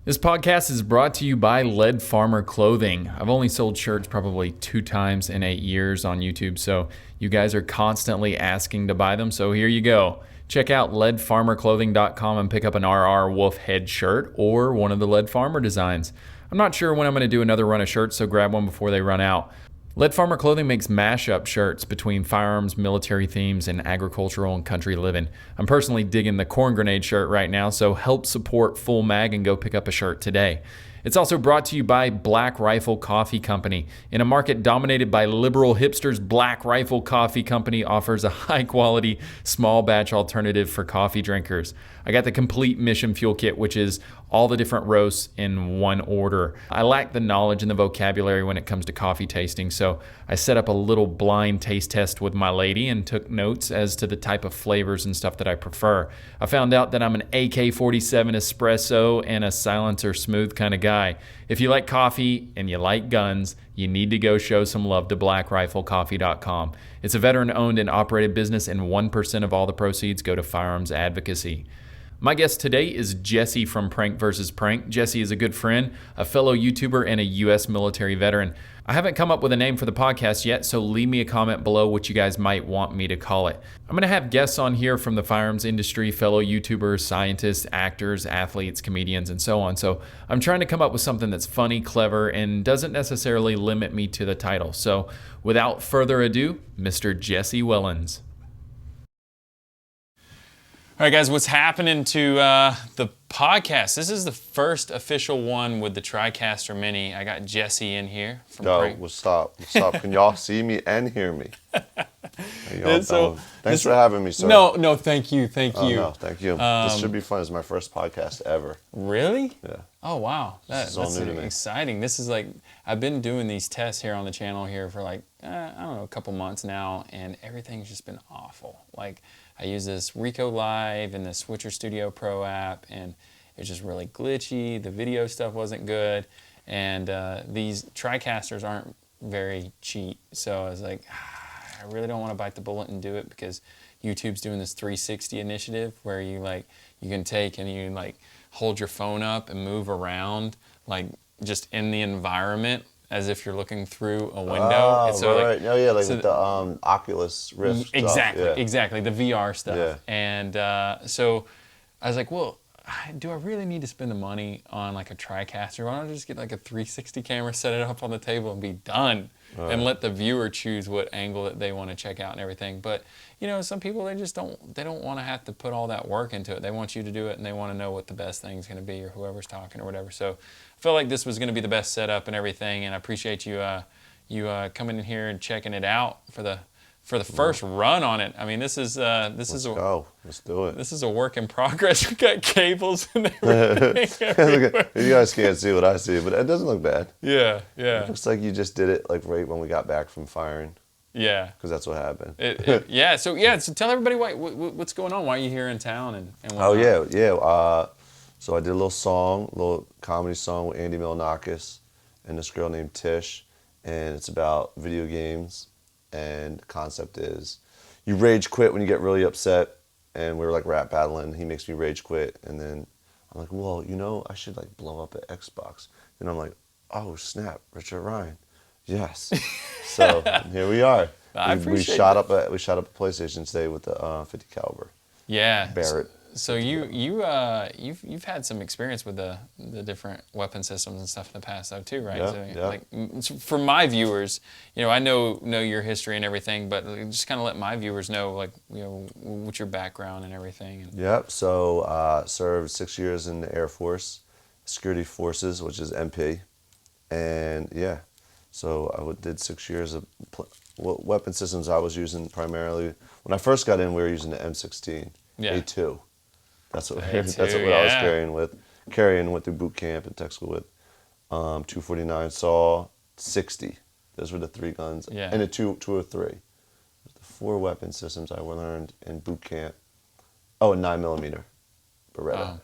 This podcast is brought to you by Lead Farmer Clothing. I've only sold shirts probably 2 times in 8 years on YouTube, so you guys are constantly asking to buy them, so here you go. Check out leadfarmerclothing.com and pick up an RR Wolf head shirt or one of the Lead Farmer designs. I'm not sure when I'm going to do another run of shirts, so grab one before they run out. Lead Farmer Clothing makes mashup shirts between firearms, military themes, and agricultural and country living. I'm personally digging the corn grenade shirt right now, so help support FullMag and go pick up a shirt today. It's also brought to you by Black Rifle Coffee Company. In a market dominated by liberal hipsters, Black Rifle Coffee Company offers a high-quality, small batch alternative for coffee drinkers. I got the complete mission fuel kit, which is all the different roasts in one order. I lack the knowledge and the vocabulary when it comes to coffee tasting, so I set up a little blind taste test with my lady and took notes as to the type of flavors and stuff that I prefer. I found out that I'm an AK-47 espresso and a silencer smooth kind of guy. If you like coffee and you like guns, you need to go show some love to blackriflecoffee.com. It's a veteran-owned and operated business, and 1% of all the proceeds go to firearms advocacy. My guest today is Jesse from Prank vs. Prank. Jesse is a good friend, a fellow YouTuber, and a U.S. military veteran. I haven't come up with a name for the podcast yet, so leave me a comment below what you guys might want me to call it. I'm going to have guests on here from the firearms industry, fellow YouTubers, scientists, actors, athletes, comedians, and so on. So I'm trying to come up with something that's funny, clever, and doesn't necessarily limit me to the title. So without further ado, Mr. Jesse Wellens. All right, guys, what's happening to the podcast? This is the first official one with the TriCaster Mini. I got Jesse in here from Prank. What's up? What's up? Can y'all see me and hear me? Thanks for having me, sir. No, thank you. Thank you. No, thank you. This should be fun. It's my first podcast ever. Really? Yeah. Oh, wow. This is all new to me. Exciting. This is like, I've been doing these tests here on the channel here for like, I don't know, a couple months now, and everything's just been awful. Like, I use this Rico Live and the Switcher Studio Pro app, and it's just really glitchy. The video stuff wasn't good, and these TriCasters aren't very cheap. So I was like, I really don't want to bite the bullet and do it, because YouTube's doing this 360 initiative where you can take and you like hold your phone up and move around like just in the environment as if you're looking through a window. Oh, so right. Oh, yeah, like with the Oculus Rift exactly, stuff. Yeah. Exactly, the VR stuff. Yeah. And so I was like, well, do I really need to spend the money on like a TriCaster? Why don't I just get like a 360 camera, set it up on the table, and be done? Right. And let the viewer choose what angle that they want to check out and everything. But you know, some people, they don't want to have to put all that work into it. They want you to do it, and they want to know what the best thing's going to be, or whoever's talking or whatever. So I felt like this was going to be the best setup and everything, and I appreciate you coming in here and checking it out for the first run on it. I mean, let's go. Let's do it. This is a work in progress. We got cables and everything. You guys can't see what I see, but it doesn't look bad. Yeah. It looks like you just did it like right when we got back from firing. Yeah. Because that's what happened. So tell everybody what's going on. Why are you here in town and whatnot? Oh yeah. So I did a little comedy song with Andy Milonakis and this girl named Tish, and it's about video games. And the concept is you rage quit when you get really upset, and we were like rap battling. He makes me rage quit, and then I'm like, well, you know, I should like blow up at Xbox. And I'm like, oh snap, Richard Ryan, yes. So here we are. We shot up a PlayStation today with the 50 caliber. Yeah. Barrett. So you've had some experience with the different weapon systems and stuff in the past though too, right? Yeah. Like for my viewers, you know, I know your history and everything, but just kind of let my viewers know, like, you know, what's your background and everything. Yep. So served 6 years in the Air Force, Security Forces, which is MP, and yeah. So I did 6 years of weapon systems. I was using primarily when I first got in. We were using the M16 A2. That's what I was carrying went through boot camp and tech school with. 249 saw 60. Those were the 3 guns. Yeah. And the 203. The 4 weapon systems I learned in boot camp. Oh, a 9mm Beretta.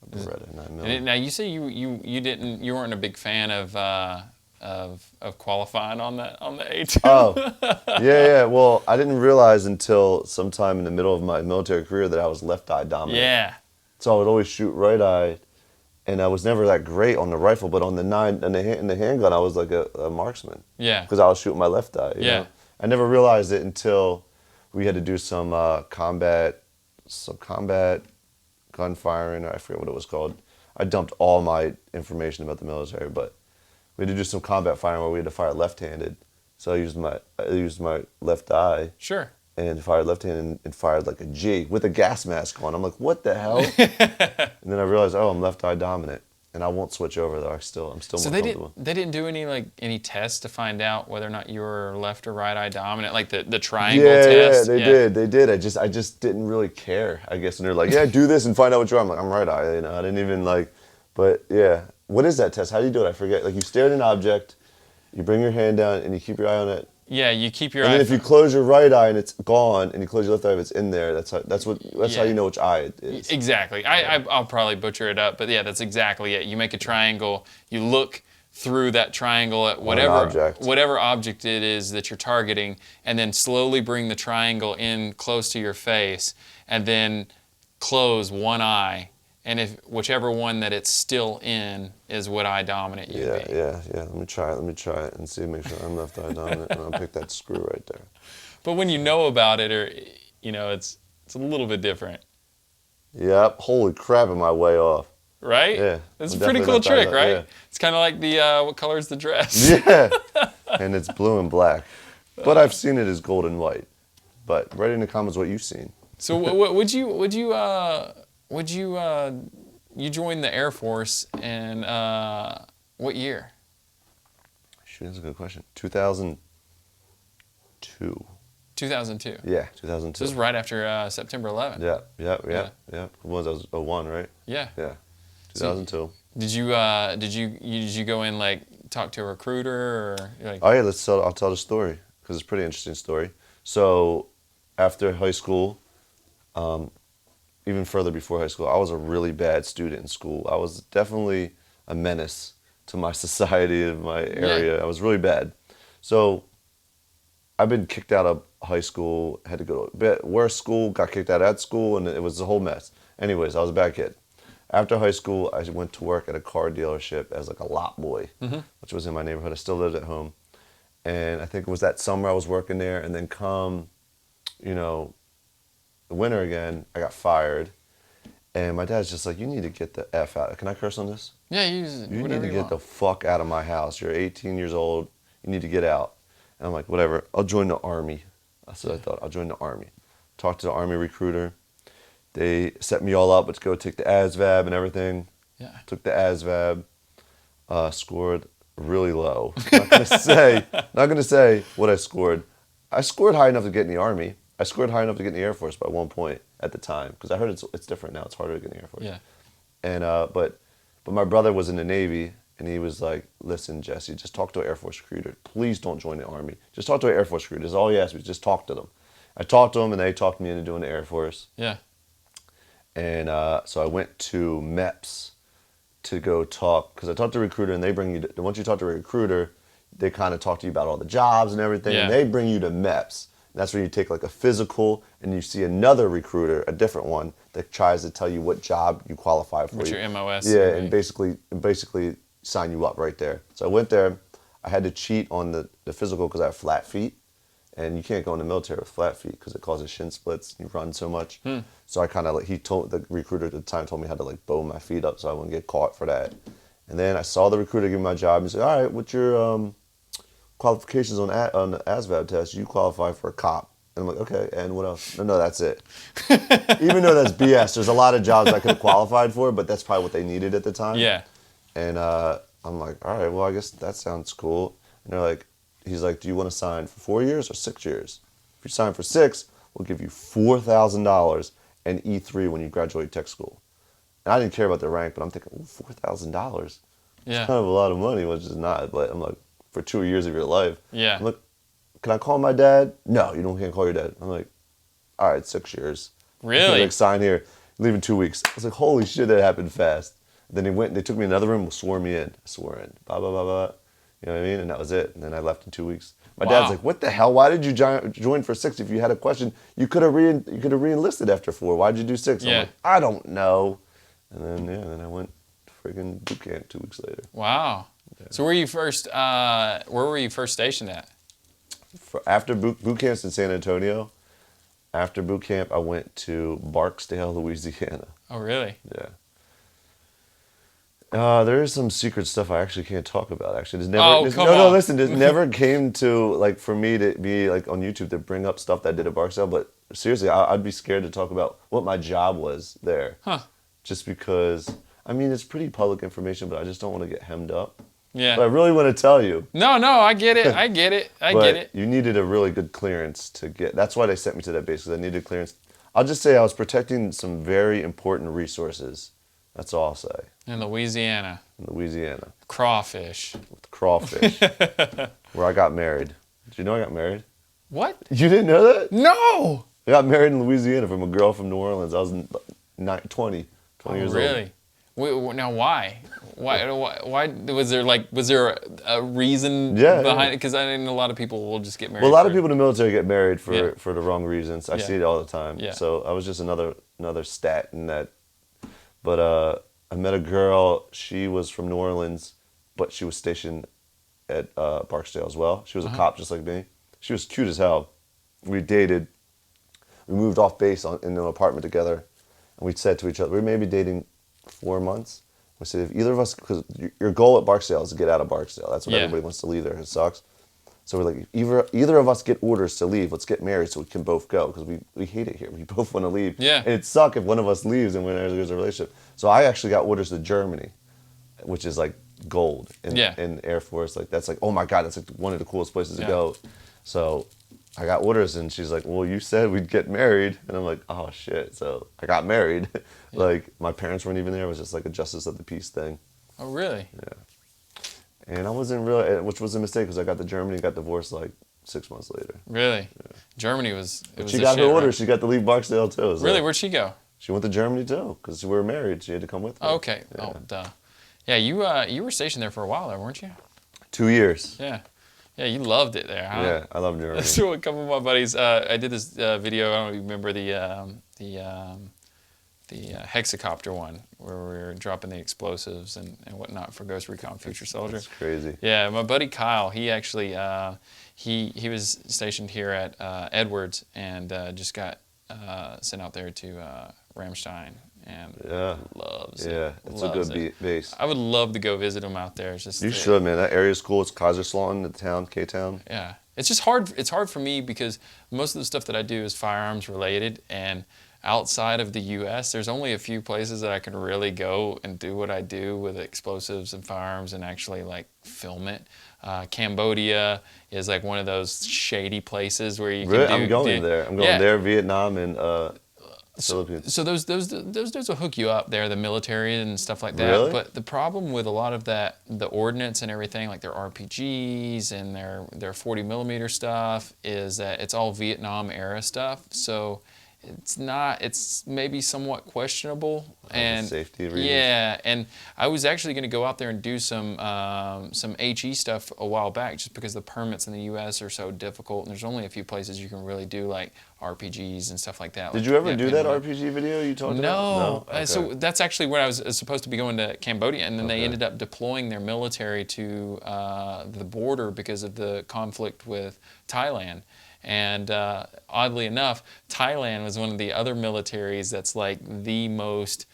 Beretta 9mm. Now you say you weren't a big fan of qualifying on the A2. Oh, yeah. Well, I didn't realize until sometime in the middle of my military career that I was left eye dominant. Yeah. So I would always shoot right eye, And I was never that great on the rifle, but on the in the handgun, I was like a marksman. Yeah. Because I was shooting my left eye. You Yeah. know? I never realized it until we had to do some combat gun firing. I forget what it was called. I dumped all my information about the military, but we had to do some combat firing where we had to fire left-handed. So I used my left eye. Sure. And fired left-handed and fired like a G with a gas mask on. I'm like, what the hell? And then I realized, oh, I'm left eye dominant, and I won't switch over though. I'm still So more comfortable. they didn't do any tests to find out whether or not you were left or right eye dominant, like the triangle test. Yeah, they did. I just didn't really care, I guess. And they're like, yeah, do this and find out what you are. I'm like, I'm right eye. You know, I didn't even like. But yeah, what is that test? How do you do it? I forget. Like you stare at an object, you bring your hand down, and you keep your eye on it. Yeah, you keep your and eye. And then if you close your right eye and it's gone, and you close your left eye if it's in there, that's how you know which eye it is. Exactly. I'll probably butcher it up, but yeah, that's exactly it. You make a triangle. You look through that triangle at whatever object it is that you're targeting, and then slowly bring the triangle in close to your face, and then close one eye. And if whichever one that it's still in is what eye dominant you be. Yeah. Let me try it and see, make sure I'm left eye dominant, and I'll pick that screw right there. But when you know about it, or it's a little bit different. Yep. Holy crap, am I way off? Right? Yeah. It's a pretty cool trick, right? Yeah. It's kind of like the what color is the dress? Yeah. And it's blue and black, but I've seen it as gold and white. But write in the comments what you've seen. So you joined the Air Force in what year? Shoot, that's a good question. 2002. 2002. Yeah, 2002. So this is right after September 11th. Yeah. What was that? 01, right? Yeah. 2002. So did you go in like talk to a recruiter or like? Oh yeah, I'll tell the story because it's a pretty interesting story. So after high school. Even further before high school, I was a really bad student in school. I was definitely a menace to my society and my area. I was really bad. So I've been kicked out of high school, had to go to a bit worse school, got kicked out at school, and it was a whole mess. Anyways, I was a bad kid. After high school, I went to work at a car dealership as like a lot boy, which was in my neighborhood. I still lived at home. And I think it was that summer I was working there, and then come, the winter again, I got fired, and my dad's just like, you need to get the F out. Can I curse on this? Yeah, use it. You need to get the fuck out of my house. You're 18 years old. You need to get out. And I'm like, whatever. I'll join the Army. That's what I thought. I'll join the Army. Talked to the Army recruiter. They set me all up. Let's go take the ASVAB and everything. Yeah. Took the ASVAB. Scored really low. Not gonna say what I scored. I scored high enough to get in the Army. I scored high enough to get in the Air Force by one point at the time because I heard it's different now. It's harder to get in the Air Force. Yeah. And but my brother was in the Navy, and he was like, "Listen, Jesse, just talk to an Air Force recruiter. Please don't join the Army. Just talk to an Air Force recruiter. That's all he asked me. Just talk to them." I talked to them, and they talked me into doing the Air Force. Yeah. And so I went to MEPS to go talk because I talked to a recruiter, and they bring you. Once you talk to a recruiter, they kind of talk to you about all the jobs and everything, and they bring you to MEPS. That's where you take like a physical and you see another recruiter, a different one, that tries to tell you what job you qualify for. What's your MOS? Yeah, and basically sign you up right there. So I went there. I had to cheat on the physical because I have flat feet. And you can't go in the military with flat feet because it causes shin splits. You run so much. So I kind of the recruiter at the time told me how to like bow my feet up so I wouldn't get caught for that. And then I saw the recruiter give me my job. He said, all right, what's your qualifications on the ASVAB test? You qualify for a cop. And I'm like, okay, and what else? No, that's it. Even though that's BS, there's a lot of jobs I could have qualified for, but that's probably what they needed at the time. Yeah. And I'm like, all right, well, I guess that sounds cool. And they're like, he's like, do you want to sign for 4 years or 6 years? If you sign for 6, we'll give you $4,000 and E3 when you graduate tech school. And I didn't care about the rank, but I'm thinking, $4,000? Yeah. It's kind of a lot of money, which is not, but I'm like, for 2 years of your life. Yeah. I'm like, can I call my dad? No, can't call your dad. I'm like, all right, 6 years. Really? Like, sign here, leave in 2 weeks. I was like, holy shit, that happened fast. Then they took me in another room, swore me in. I swore in. Blah, blah, blah, blah. You know what I mean? And that was it. And then I left in 2 weeks. My dad's like, what the hell? Why did you join for 6? If you had a question, you could have re-enlisted after 4. Why'd you do 6? I'm like, I don't know. And then, then I went freaking boot camp 2 weeks later. Wow. Yeah. So where were you first stationed at? After boot camp's in San Antonio. After boot camp, I went to Barksdale, Louisiana. Oh, really? Yeah. There is some secret stuff I actually can't talk about. Actually, listen. It never came to like for me to be like on YouTube to bring up stuff that I did at Barksdale. But seriously, I'd be scared to talk about what my job was there. Huh. Just because, I mean, it's pretty public information, but I just don't want to get hemmed up. Yeah. But I really want to tell you. No, I get it. I get it. I get it. You needed a really good clearance to get. That's why they sent me to that base, because I needed clearance. I'll just say I was protecting some very important resources. That's all I'll say. In Louisiana. Crawfish. With crawfish. Where I got married. Did you know I got married? What? You didn't know that? No! I got married in Louisiana from a girl from New Orleans. I was 20 years really? Old. Now why? Why was there a reason behind it? Because I think a lot of people will just get married. Well, a lot of people in the military get married for the wrong reasons. I Yeah. see it all the time. Yeah. So I was just another stat in that. But I met a girl. She was from New Orleans, but she was stationed at Barksdale as well. She was a cop just like me. She was cute as hell. We dated. We moved off base in an apartment together, and we said to each other, we were maybe dating 4 months. We said, if either of us, because your goal at Barksdale is to get out of Barksdale. That's what everybody wants to leave there. It sucks. So we're like, either of us get orders to leave. Let's get married so we can both go, because we hate it here. We both want to leave. Yeah. And it sucks if one of us leaves and when there's a relationship. So I actually got orders to Germany, which is like gold in Air Force. Like that's like, oh my God, that's like one of the coolest places to go. So I got orders, and she's like, well, you said we'd get married. And I'm like, oh shit. So I got married. Like my parents weren't even there. It was just like a justice of the peace thing. Oh, really? Yeah. And I wasn't really, which was a mistake, because I got to Germany, got divorced like 6 months later. Really? Yeah. Germany was. She got her orders. Right? She got to leave Barksdale too. So. Really? Where'd she go? She went to Germany too, because we were married. She had to come with me. Oh, okay. Yeah. Oh, duh. Yeah, you were stationed there for a while, though, weren't you? 2 years. Yeah. Yeah, you loved it there, huh? Yeah, I love Germany. So a couple of my buddies, I did this video. I don't remember the hexacopter one where we were dropping the explosives and whatnot for Ghost Recon Future Soldier. That's crazy. Yeah, my buddy Kyle, he actually he was stationed here at Edwards and just got sent out there to Ramstein and loves it. Yeah, it's a good base. I would love to go visit him out there. It's just you should, man. That area's cool. It's Kaiserslautern, the town, K-Town. Yeah, it's just hard. It's hard for me because most of the stuff that I do is firearms related, and outside of the U.S., there's only a few places that I can really go and do what I do with explosives and firearms and actually like film it. Cambodia is like one of those shady places where you can do. I'm going there. I'm going there, Vietnam, and Philippines. So those will hook you up there, the military and stuff like that. Really? But the problem with a lot of that, the ordnance and everything, like their RPGs and their 40 millimeter stuff, is that it's all Vietnam era stuff. So it's maybe somewhat questionable, and safety reasons. Yeah, and I was actually going to go out there and do some HE stuff a while back, just because the permits in the U.S. are so difficult, and there's only a few places you can really do like RPGs and stuff like that. Did you ever do that RPG video you talked about? No. Okay. So that's actually when I was supposed to be going to Cambodia, and then they ended up deploying their military to the border because of the conflict with Thailand. And oddly enough, Thailand was one of the other militaries that's like the most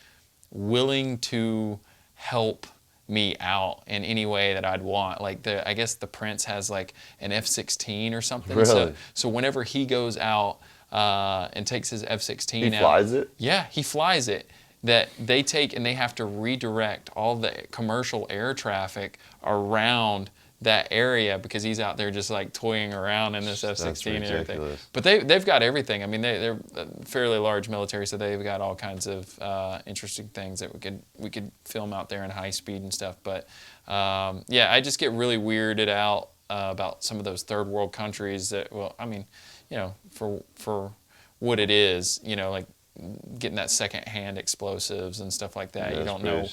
willing to help me out in any way that I'd want. Like I guess the prince has like an F-16 or something. Really? So whenever he goes out and takes his F-16 out. He flies it? Yeah, he flies it. That they take and they have to redirect all the commercial air traffic around that area because he's out there just like toying around in this F-16 and everything. But they've got everything. I mean, they're a fairly large military, so they've got all kinds of interesting things that we could film out there in high speed and stuff. But yeah, I just get really weirded out about some of those third world countries that, well, I mean, you know, for what it is, you know, like getting that second-hand explosives and stuff like that. You don't know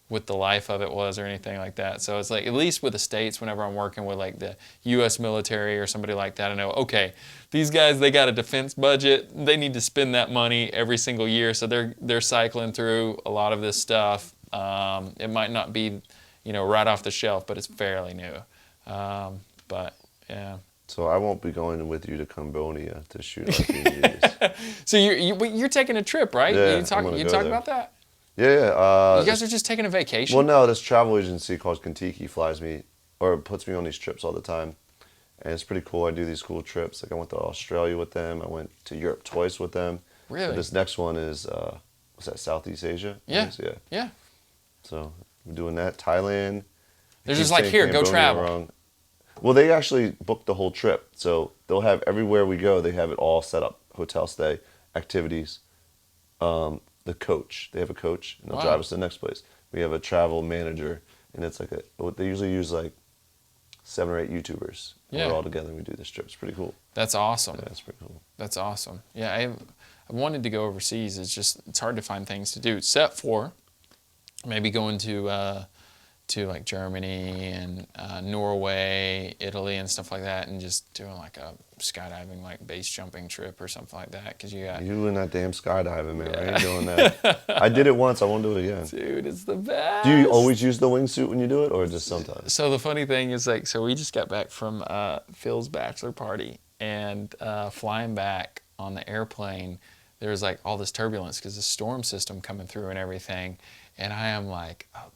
what the life of it was or anything like that. So it's like, at least with the States, whenever I'm working with like the U.S. military or somebody like that, I know, okay, these guys, they got a defense budget. They need to spend that money every single year. So they're cycling through a lot of this stuff It might not be, right off the shelf, but it's fairly new. But yeah. So I won't be going with you to Cambodia to shoot RPGs. So you're taking a trip, right? Yeah, you talk about that? Yeah. You guys are just taking a vacation? Well, no, this travel agency called Kentucky flies me, or puts me on these trips all the time. And it's pretty cool. I do these cool trips. Like I went to Australia with them. I went to Europe twice with them. Really? So this next one is, what's that, Southeast Asia? Yeah. Yeah. So we're doing that. Thailand. They're just like, here, go travel. Well, they actually booked the whole trip. So they'll have, everywhere we go, they have it all set up. Hotel stay, activities, the coach. They have a coach, and they'll drive us to the next place. We have a travel manager, and it's like they usually use like 7 or 8 YouTubers. Yeah. We're all together and we do this trip. It's pretty cool. That's awesome. Yeah, it's pretty cool. That's awesome. Yeah, I wanted to go overseas. It's hard to find things to do, except for maybe going to like Germany and Norway, Italy, and stuff like that, and just doing like a skydiving, like base jumping trip or something like that. Because you and that damn skydiving, man. Yeah. I ain't doing that. I did it once. I won't do it again. Dude, it's the best. Do you always use the wingsuit when you do it, or just sometimes? So the funny thing is, like, so we just got back from Phil's bachelor party, and flying back on the airplane, there was like all this turbulence because the storm system coming through and everything, and I am like, oh,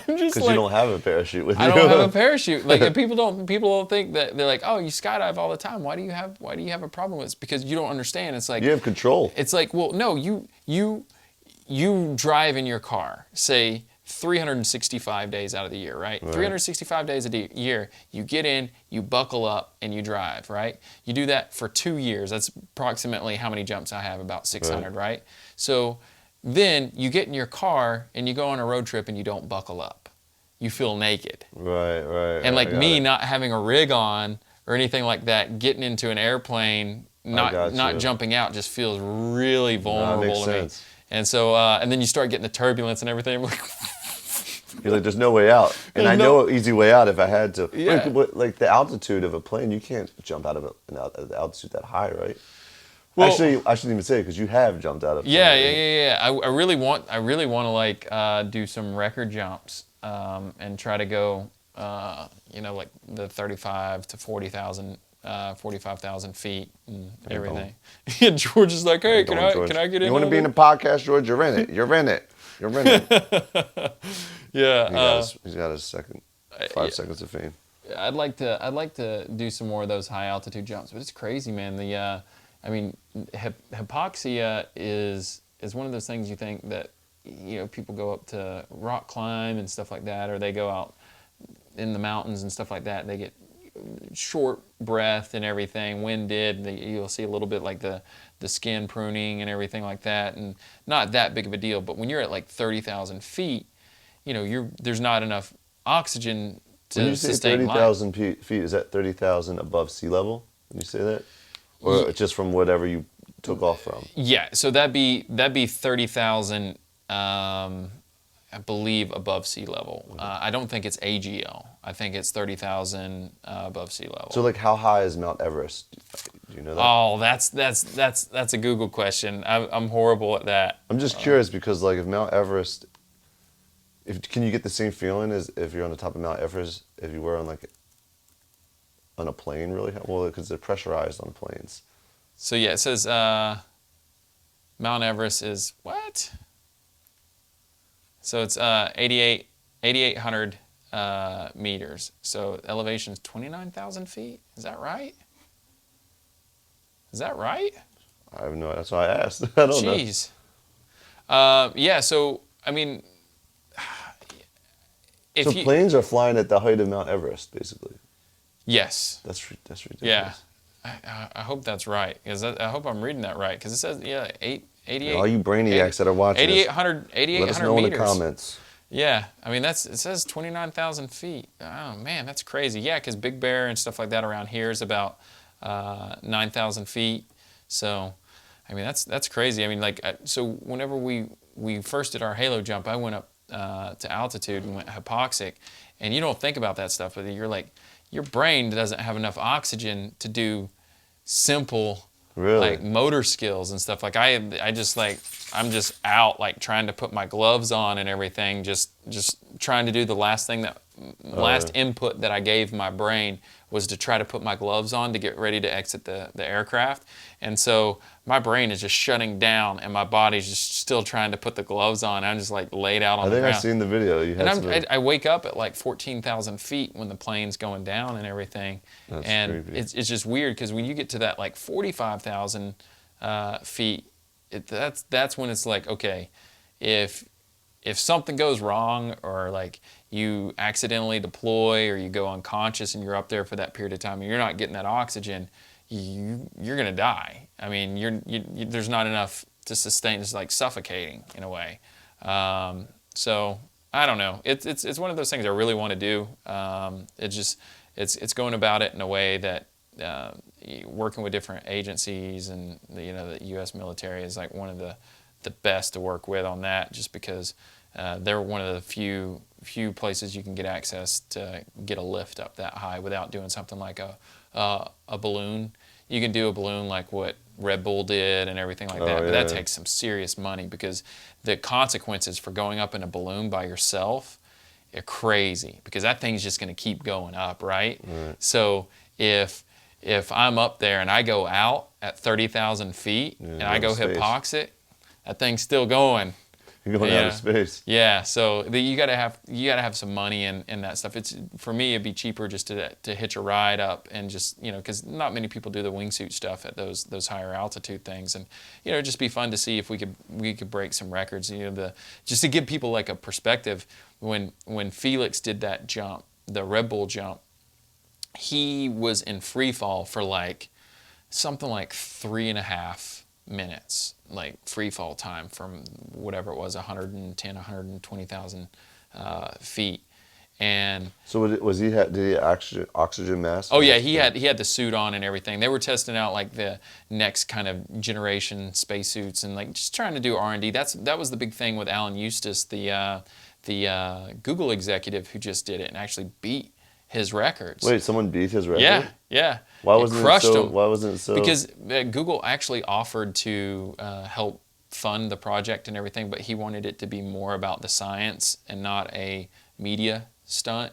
because you don't have a parachute with you. I don't have a parachute. Like people don't think that. They're like, oh, you skydive all the time. Why do you have a problem with it? It's because you don't understand. It's like you have control. It's like, well, no, you drive in your car, say 365 days out of the year, right? 365 days a year, you get in, you buckle up, and you drive, right? You do that for 2 years. That's approximately how many jumps I have, about 600, right? So then you get in your car and you go on a road trip and you don't buckle up. You feel naked. Right. And like me not having a rig on or anything like that, getting into an airplane, not jumping out just feels really vulnerable to me. And so, and then you start getting the turbulence and everything. You're like, there's no way out. And I know an easy way out if I had to. Yeah. Like the altitude of a plane, you can't jump out of the altitude that high, right? Well, actually, I shouldn't even say it because you have jumped out of. Yeah. I really want to like do some record jumps and try to go, like the 35 to 40,000, 45,000 feet and everything. And George is like, hey, can I get in? You want to be in the podcast, George? You're in it. You're in it. Yeah. He's got his second 5 seconds of fame. I'd like to do some more of those high altitude jumps, but it's crazy, man. Hypoxia is one of those things you think that, people go up to rock climb and stuff like that, or they go out in the mountains and stuff like that. They get short breath and everything, winded. You'll see a little bit like the skin pruning and everything like that, and not that big of a deal. But when you're at like 30,000 feet, there's not enough oxygen to sustain life. When you say 30,000 feet, is that 30,000 above sea level? When you say that? Or just from whatever you took off from? Yeah, so that'd be 30,000, I believe, above sea level. I don't think it's AGL. I think it's 30,000 above sea level. So, like, how high is Mount Everest? Do you know that? Oh, that's a Google question. I'm horrible at that. I'm just curious because, like, if Mount Everest, can you get the same feeling as if you're on the top of Mount Everest if you were on a plane, really? Well, because they're pressurized on planes. So yeah, it says Mount Everest is what? So it's 8,800 meters. So elevation is 29,000 feet. Is that right? I have no idea. That's why I asked. I don't know. Jeez. Yeah, so, I mean... planes are flying at the height of Mount Everest, basically. Yes. That's ridiculous. Yeah. I hope that's right, because I hope I'm reading that right, because it says, 88... All you brainiacs that are watching 8,800 meters. Let us know in the comments. Yeah, I mean, it says 29,000 feet. Oh, man, that's crazy. Yeah, because Big Bear and stuff like that around here is about 9,000 feet. So, I mean, that's crazy. I mean, so whenever we first did our halo jump, I went up to altitude and went hypoxic, and you don't think about that stuff, but you're like, your brain doesn't have enough oxygen to do simple Really? like motor skills and stuff. Like I just like I'm just out like trying to put my gloves on and everything, just trying to do the last thing that last input that I gave my brain was to try to put my gloves on to get ready to exit the aircraft. And so my brain is just shutting down and my body's just still trying to put the gloves on. I'm just like laid out on the ground. I think I've seen the video. You had And I wake up at like 14,000 feet when the plane's going down and everything. That's and creepy. it's just weird because when you get to that like 45,000 feet, that's when it's like, okay, if something goes wrong or like you accidentally deploy or you go unconscious and you're up there for that period of time and you're not getting that oxygen, you're gonna die. I mean, there's not enough to sustain. It's like suffocating in a way. So I don't know. It's one of those things I really want to do. It's going about it in a way that working with different agencies and the U.S. military is like one of the best to work with on that, just because they're one of the few places you can get access to get a lift up that high without doing something like a balloon. You can do a balloon like what Red Bull did and everything like that, but that takes some serious money because the consequences for going up in a balloon by yourself are crazy because that thing's just going to keep going up, right? So if I'm up there and I go out at 30,000 feet and I go hypoxic, that thing's still going. You're going out of space. Yeah, so you gotta have some money in that stuff. For me, it'd be cheaper just to hitch a ride up and just because not many people do the wingsuit stuff at those higher altitude things, and it'd just be fun to see if we could break some records. Just to give people like a perspective. When Felix did that jump, the Red Bull jump, he was in free fall for like something like 3.5 minutes, like free fall time from whatever it was, 110, 120,000 feet. And so did he oxygen mask? Oh yeah, he had the suit on and everything. They were testing out like the next kind of generation spacesuits and like just trying to do R&D. That was the big thing with Alan Eustace, the Google executive who just did it and actually beat his records. Wait, someone beat his record? Yeah. Why wasn't it so? Because Google actually offered to help fund the project and everything, but he wanted it to be more about the science and not a media stunt.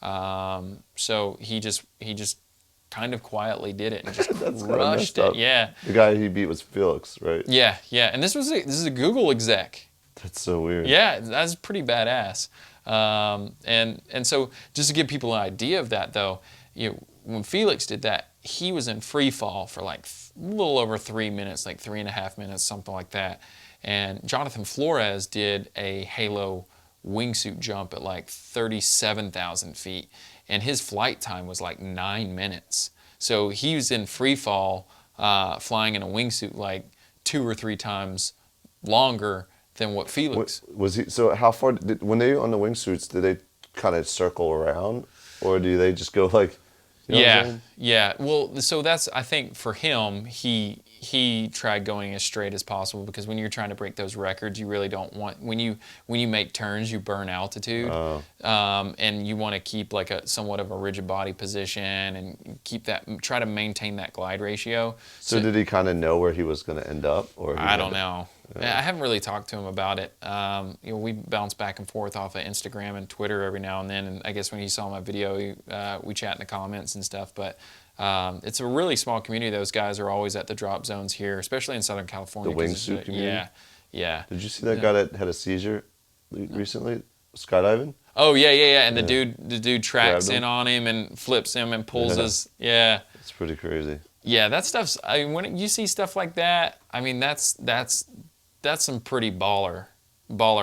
So he just kind of quietly did it and just rushed it. Yeah. The guy he beat was Felix, right? Yeah. And this is a Google exec. That's so weird. Yeah, that's pretty badass. And so just to give people an idea of that, though, when Felix did that, he was in free fall for like a little over 3 minutes, like 3.5 minutes, something like that. And Jonathan Flores did a Halo wingsuit jump at like 37,000 feet, and his flight time was like 9 minutes. So he was in free fall, flying in a wingsuit like 2 or 3 times longer than what Felix was. He so how far when they on the wingsuits, did they kind of circle around, or do they just go like? Yeah. Well, so that's, I think for him, he tried going as straight as possible, because when you're trying to break those records, you really don't want, when you make turns, you burn altitude, and you want to keep like somewhat of a rigid body position and try to maintain that glide ratio. So did he kind of know where he was going to end up, or I don't know. I haven't really talked to him about it. We bounce back and forth off of Instagram and Twitter every now and then. And I guess when he saw my video, we chat in the comments and stuff. But it's a really small community. Those guys are always at the drop zones here, especially in Southern California. The wingsuit community? Yeah. Did you see that guy that had a seizure recently, skydiving? Oh, yeah. And the dude tracks in on him and flips him and pulls his, It's pretty crazy. Yeah, that stuff's, when you see stuff like that, I mean, that's some pretty baller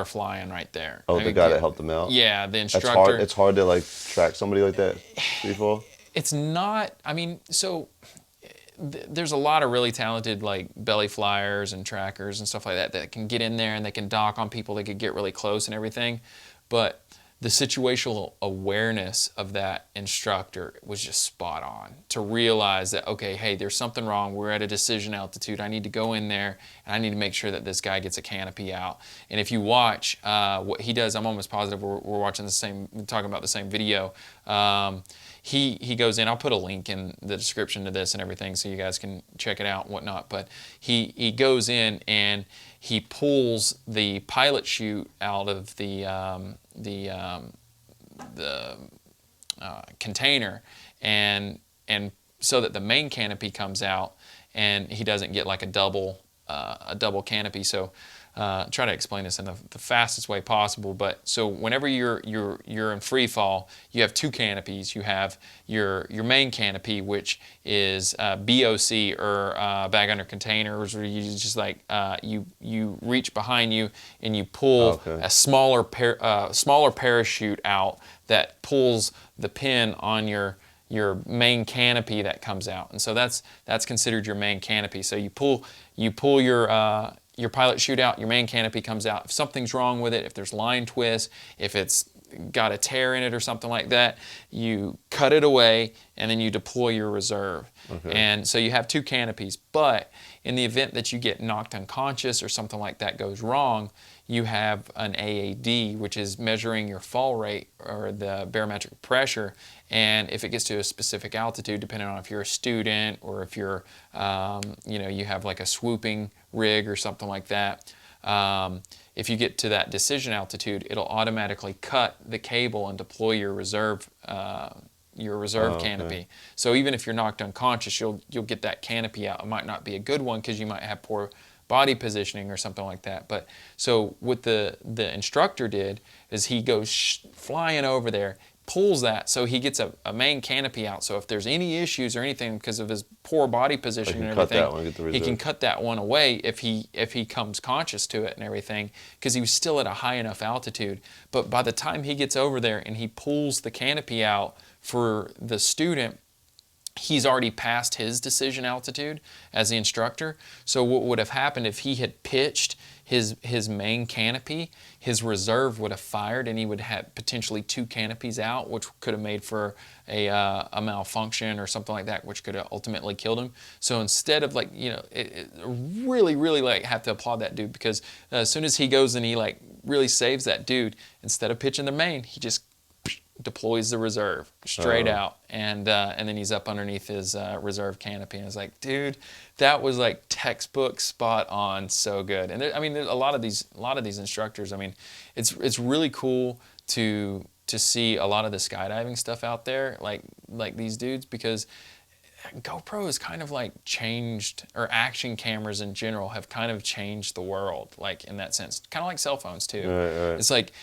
flying right there. Oh, the guy that helped him out? Yeah, the instructor. It's hard to like track somebody like that before? It's not, so there's a lot of really talented like belly flyers and trackers and stuff like that can get in there and they can dock on people, they could get really close and everything. But the situational awareness of that instructor was just spot on to realize that, okay, hey, there's something wrong. We're at a decision altitude. I need to go in there and I need to make sure that this guy gets a canopy out. And if you watch what he does, I'm almost positive we're watching talking about the same video. he goes in. I'll put a link in the description to this and everything so you guys can check it out and whatnot. But he goes in and he pulls the pilot chute out of the container, and so that the main canopy comes out, and he doesn't get like a double canopy. So try to explain this in the fastest way possible. But so whenever you're in free fall, you have two canopies. You have your main canopy, which is BOC, or bag under containers, where you just like you reach behind you and you pull a smaller parachute out that pulls the pin on your main canopy that comes out, and so that's considered your main canopy. So you pull your pilot chute out, your main canopy comes out. If something's wrong with it, if there's line twists, if it's got a tear in it or something like that, you cut it away and then you deploy your reserve. And so you have two canopies, but in the event that you get knocked unconscious or something like that goes wrong, you have an AAD, which is measuring your fall rate, or the barometric pressure, and if it gets to a specific altitude, depending on if you're a student or if you're, you have like a swooping rig or something like that, if you get to that decision altitude, it'll automatically cut the cable and deploy your reserve canopy. So even if you're knocked unconscious, you'll get that canopy out. It might not be a good one because you might have poor body positioning or something like that. But so what the instructor did is he goes flying over there, pulls that, so he gets a main canopy out. So if there's any issues or anything because of his poor body positioning and everything, he can cut that one away if he comes conscious to it and everything, because he was still at a high enough altitude. But by the time he gets over there and he pulls the canopy out for the student, he's already passed his decision altitude as the instructor. So what would have happened if he had pitched his main canopy, his reserve would have fired, and he would have potentially two canopies out, which could have made for a malfunction or something like that, which could have ultimately killed him. So instead of really have to applaud that dude, because as soon as he goes and he really saves that dude, instead of pitching the main, he just deploys the reserve straight out, and then he's up underneath his reserve canopy. And it's like, dude, that was like textbook, spot on, so good. And there's a lot of these instructors. I mean, it's really cool to see a lot of the skydiving stuff out there, like these dudes, because GoPro has kind of like changed, or action cameras in general have kind of changed the world, like in that sense, kind of like cell phones too. Right. It's like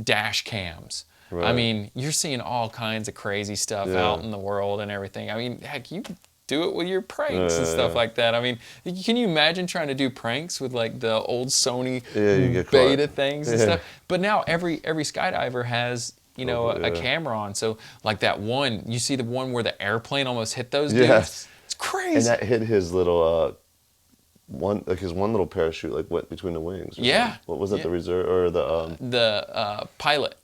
dash cams. Right. I mean, you're seeing all kinds of crazy stuff out in the world and everything. I mean, heck, you do it with your pranks and stuff like that. I mean, can you imagine trying to do pranks with like the old Sony beta things and stuff? But now every skydiver has, a camera on. So like that one, you see the one where the airplane almost hit those dudes? Yes. It's crazy. And that hit his little his one little parachute went between the wings. Yeah. Something. What was it? The reserve or the pilot.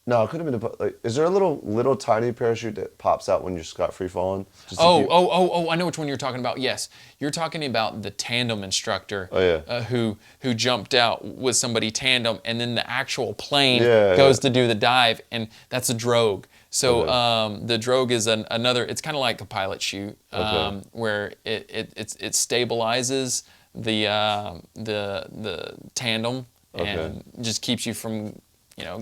No, it could have been is there a little tiny parachute that pops out when you're scot free falling? I know which one you're talking about. Yes, you're talking about the tandem instructor. Who jumped out with somebody tandem, and then the actual plane goes to do the dive, and that's a drogue. So the drogue is another. It's kind of like a pilot chute, where it stabilizes the tandem and just keeps you from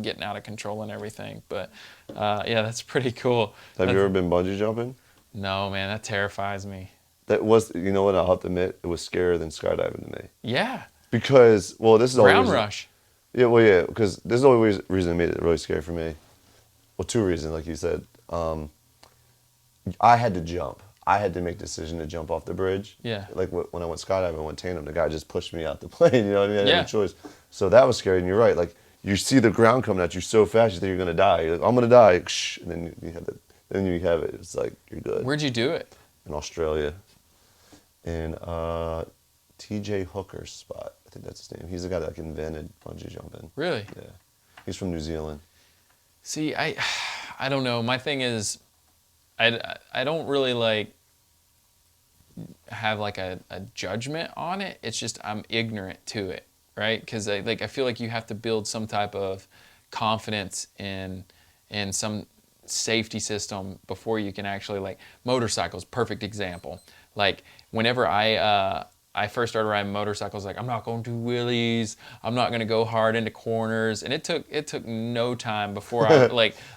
getting out of control and everything. But that's pretty cool. Have you ever been bungee jumping? No, man, that terrifies me. That was, what, I'll have to admit, it was scarier than skydiving to me. Yeah. Because, this is the ground rush. Yeah, because this is the only reason it made it really scary for me. Well, two reasons, like you said. I had to jump. I had to make the decision to jump off the bridge. Yeah. Like when I went skydiving, I went tandem, the guy just pushed me out the plane, you know what I mean? I had no choice. So that was scary, and you're right. You see the ground coming at you so fast, you think you're gonna die. You're like, I'm gonna die, and then you have it. It's like you're good. Where'd you do it? In Australia, in TJ Hooker's spot. I think that's his name. He's the guy that invented bungee jumping. Really? Yeah. He's from New Zealand. See, I don't know. My thing is, I don't really have a judgment on it. It's just I'm ignorant to it. Right, because I feel like you have to build some type of confidence in some safety system before you can actually, like, motorcycles, perfect example. Like, whenever I first started riding motorcycles, like, I'm not going to do wheelies, I'm not going to go hard into corners, and it took no time before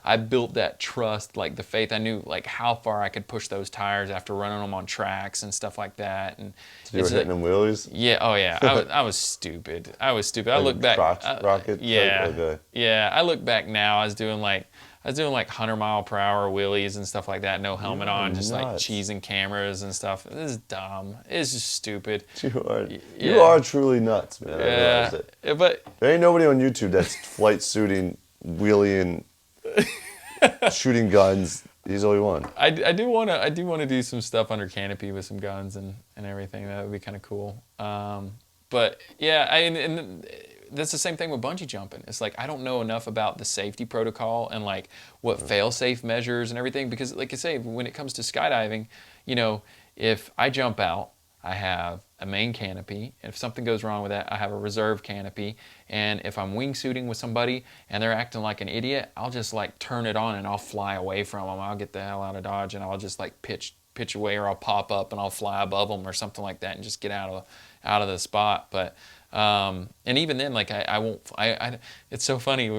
I built that trust, like the faith. I knew, like, how far I could push those tires after running them on tracks and stuff like that. And So you were hitting them wheelies? yeah, oh yeah, I was stupid. I Like look back, crotch rocket? yeah, Okay. yeah. I look back now, I was doing like 100-mile-per-hour wheelies and stuff like that, no helmet on, just like nuts. cheesing cameras and stuff. This is dumb. It's just stupid. You are truly nuts, man. I realize Yeah, it. but There ain't nobody on YouTube that's flight suiting, wheeling, shooting guns. He's the only one. I do want to do some stuff under canopy with some guns and everything. That would be kind of cool. But yeah, and that's the same thing with bungee jumping. It's like, I don't know enough about the safety protocol and like what fail-safe measures and everything, because like I say, when it comes to skydiving, you know, if I jump out, I have a main canopy. If something goes wrong with that, I have a reserve canopy. And if I'm wingsuiting with somebody and they're acting like an idiot, I'll just like turn it on and I'll fly away from them. I'll get the hell out of Dodge and I'll just like pitch away, or I'll pop up and I'll fly above them or something like that and just get out of the spot. But and even then, like I won't. It's so funny.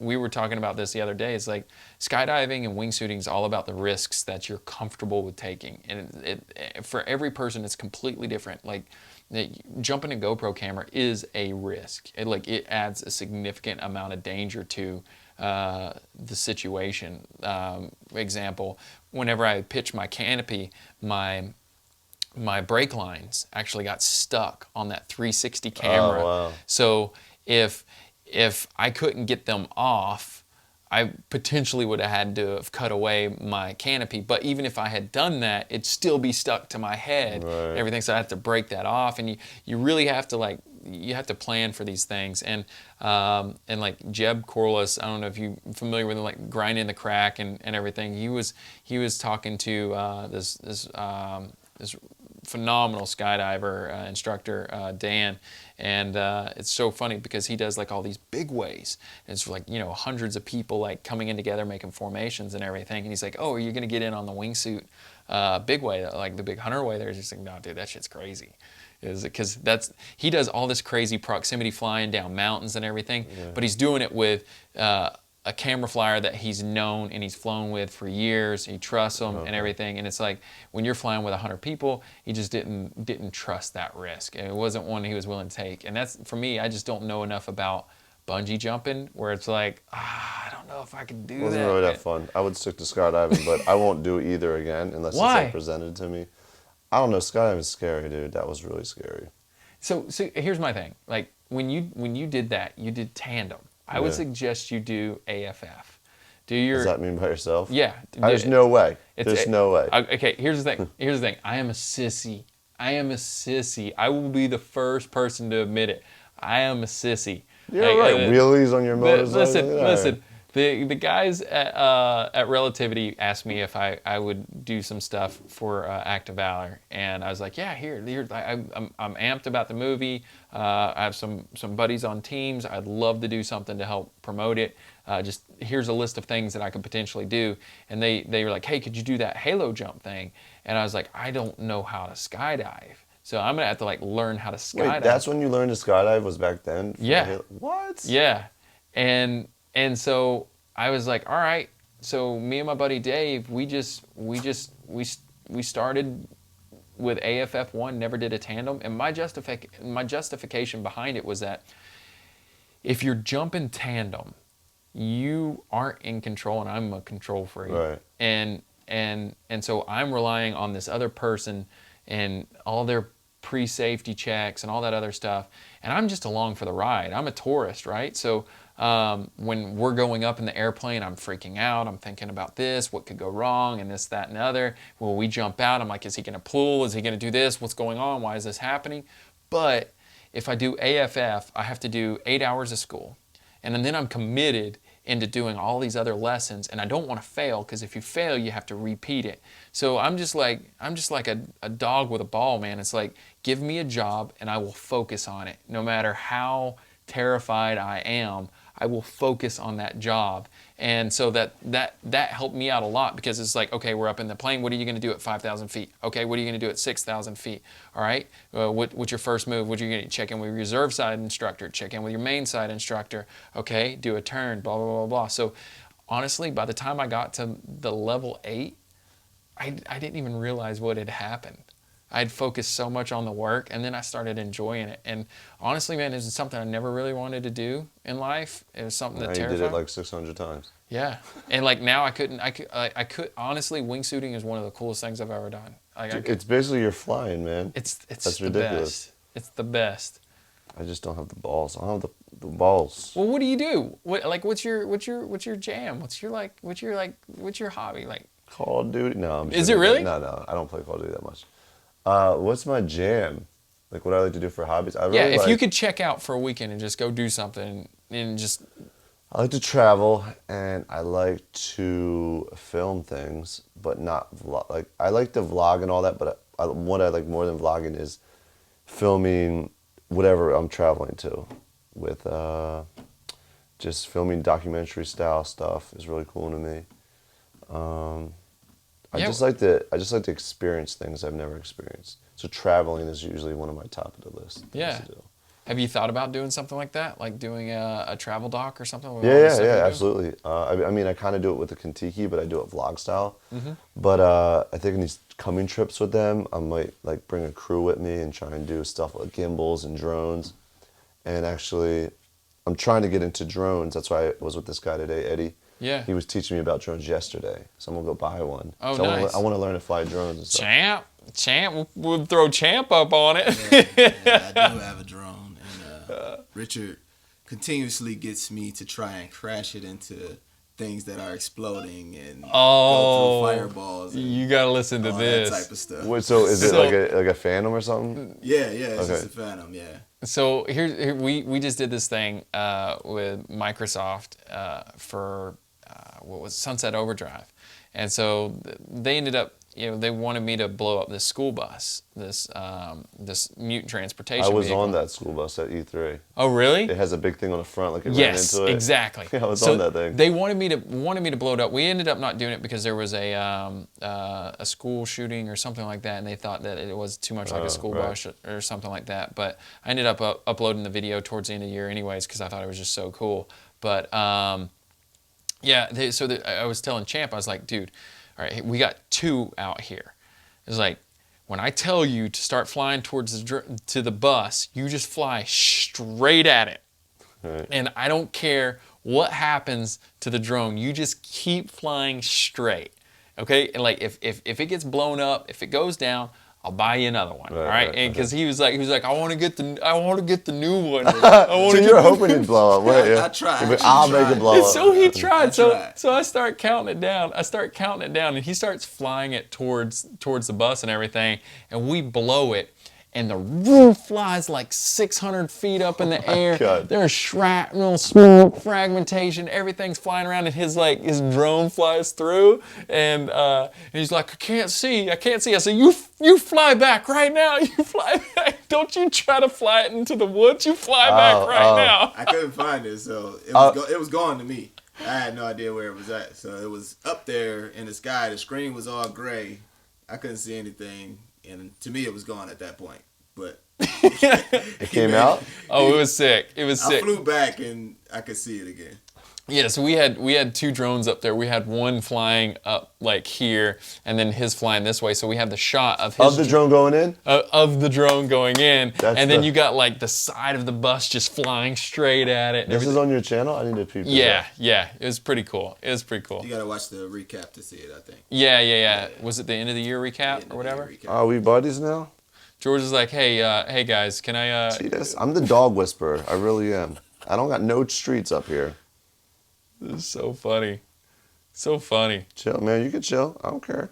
We were talking about this the other day. It's like skydiving and wingsuiting is all about the risks that you're comfortable with taking, and it for every person it's completely different. Like jumping a GoPro camera is a risk. It adds a significant amount of danger to the situation. Example, whenever I pitched my canopy, my brake lines actually got stuck on that 360 camera. Oh, wow. So if I couldn't get them off, I potentially would have had to have cut away my canopy. But even if I had done that, it'd still be stuck to my head, right. everything. So I have to break that off. And you really have to you have to plan for these things. And like Jeb Corliss, I don't know if you're familiar with him, like Grinding the Crack and everything. He was talking to this phenomenal skydiver instructor, Dan, and it's so funny because he does like all these big ways. And it's like, you know, hundreds of people like coming in together making formations and everything. And he's like, oh, are you gonna get in on the wingsuit big way, like the big hunter way? There's just like, no, dude, that shit's crazy. Is because he does all this crazy proximity flying down mountains and everything, but he's doing it with a camera flyer that he's known and he's flown with for years. He trusts them and everything. And it's like when you're flying with 100 people, he just didn't trust that risk. And it wasn't one he was willing to take. And that's, for me, I just don't know enough about bungee jumping where it's like, I don't know if I can do that. It wasn't really that fun. I would stick to skydiving, but I won't do either again unless it's like presented to me. I don't know. Skydiving is scary, dude. That was really scary. So here's my thing. Like when you did that, you did tandem. I would suggest you do AFF. Does that mean by yourself? Yeah. There's no way. There's no way. Okay, here's the thing. I am a sissy. I will be the first person to admit it. I am a sissy. You're right. Wheelies on your motorcycle. Listen. The guys at Relativity asked me if I would do some stuff for Act of Valor, and I was like, yeah, here I'm amped about the movie. I have some buddies on teams. I'd love to do something to help promote it. Just here's a list of things that I could potentially do. And they were like, hey, could you do that halo jump thing? And I was like, I don't know how to skydive. So I'm gonna have to like learn how to skydive. Wait, that's when you learned to skydive, was back then? Yeah. What? Yeah. And so I was like, all right. So me and my buddy Dave, we started with AFF1, never did a tandem. And my justification behind it was that if you're jumping tandem, you aren't in control, and I'm a control freak. Right. And so I'm relying on this other person and all their pre-safety checks and all that other stuff. And I'm just along for the ride. I'm a tourist, right? So when we're going up in the airplane, I'm freaking out. I'm thinking about this, what could go wrong, and this, that, and the other. When we jump out, I'm like, is he going to pull? Is he going to do this? What's going on? Why is this happening? But if I do AFF, I have to do 8 hours of school. And then I'm committed into doing all these other lessons, and I don't want to fail, because if you fail, you have to repeat it. So I'm just like a dog with a ball, man. It's like, give me a job and I will focus on it. No matter how terrified I am, I will focus on that job. And so that helped me out a lot, because it's like, okay, we're up in the plane. What are you going to do at 5,000 feet? Okay, what are you going to do at 6,000 feet? All right, what's your first move? What are you going to check in with your reserve side instructor? Check in with your main side instructor. Okay, do a turn, blah, blah, blah, blah. So honestly, by the time I got to the level 8, I didn't even realize what had happened. I'd focused so much on the work, and then I started enjoying it. And honestly, man, it was something I never really wanted to do in life. It was something that terrified me. You did it like 600 times. Yeah, and like now I could honestly, wingsuiting is one of the coolest things I've ever done. It's basically you're flying, man. It's That's the ridiculous. best. It's the best. I just don't have the balls. I don't have the balls. Well, what do you do? What's your jam? What's your hobby like? Call of Duty? No, I'm Is it really? No, I don't play Call of Duty that much. What's my jam? Like what I like to do for hobbies? If you could check out for a weekend and just go do something and just. I like to travel, and I like to film things, but not vlog. Like I like to vlog and all that, but what I like more than vlogging is filming whatever I'm traveling to, with just filming documentary style stuff is really cool to me. I just like to experience things I've never experienced. So traveling is usually one of my top of the list. Yeah. Have you thought about doing something like that, like doing a travel doc or something? Yeah, absolutely. I mean, I kind of do it with the Kentucky, but I do it vlog style. Mm-hmm. But I think in these coming trips with them, I might like bring a crew with me and try and do stuff like gimbals and drones. And actually, I'm trying to get into drones. That's why I was with this guy today, Eddie. Yeah. He was teaching me about drones yesterday, so I'm gonna go buy one. Oh, so nice. I want to learn to fly drones and stuff. Champ, we'll throw Champ up on it. Yeah, I do have a drone, and Richard continuously gets me to try and crash it into things that are exploding and go through fireballs. And you gotta listen to this. That type of stuff. Wait, so is it like a Phantom or something? Yeah, it's just a Phantom, yeah. So here we just did this thing with Microsoft for what was Sunset Overdrive, and so they ended up, they wanted me to blow up this school bus, this mutant transportation. I was vehicle. on that school bus at E3. Oh, really? It has a big thing on the front, like it ran Yes, into it. exactly. Yeah, I was on that thing. They wanted me to blow it up. We ended up not doing it because there was a school shooting or something like that, and they thought that it was too much like a school bus or something like that. But I ended up uploading the video towards the end of the year anyways, because I thought it was just so cool. But I was telling Champ, I was like, dude, all right, we got 2 out here. It's like, when I tell you to start flying towards the bus, you just fly straight at it. Right. And I don't care what happens to the drone. You just keep flying straight. Okay? And like if it gets blown up, if it goes down, I'll buy you another one. All right? And because he was like, I want to get the new one. So you're hoping it'd blow up, right? Yeah. I tried. But I'll make it blow And up. so he tried. tried. So I start counting it down. And he starts flying it towards the bus and everything, and we blow it. And the roof flies like 600 feet up in the air. God. There's shrapnel, smoke, fragmentation. Everything's flying around, and his drone flies through. And he's like, I can't see. I said, you fly back right now. You fly back. Don't you try to fly it into the woods. You fly back right now. I couldn't find it, so it was gone to me. I had no idea where it was at. So it was up there in the sky. The screen was all gray. I couldn't see anything. And to me, it was gone at that point. But It came out? Oh, it was sick. It was sick. I flew back and I could see it again. Yeah, so we had 2 drones up there. We had one flying up like here, and then his flying this way. So we have the shot of his Of the drone going in? of the drone going in, That's and then you got like the side of the bus just flying straight at it. This is on your channel? I need to peep this Yeah, out. yeah, it was pretty cool. It was pretty cool. You gotta watch the recap to see it, I think. Yeah. Was it the end of the year recap or whatever? Are we buddies now? George is like, hey guys, can I? See this? I'm the dog whisperer. I really am. I don't got no streets up here. This is so funny, so funny. Chill, man. You can chill. I don't care.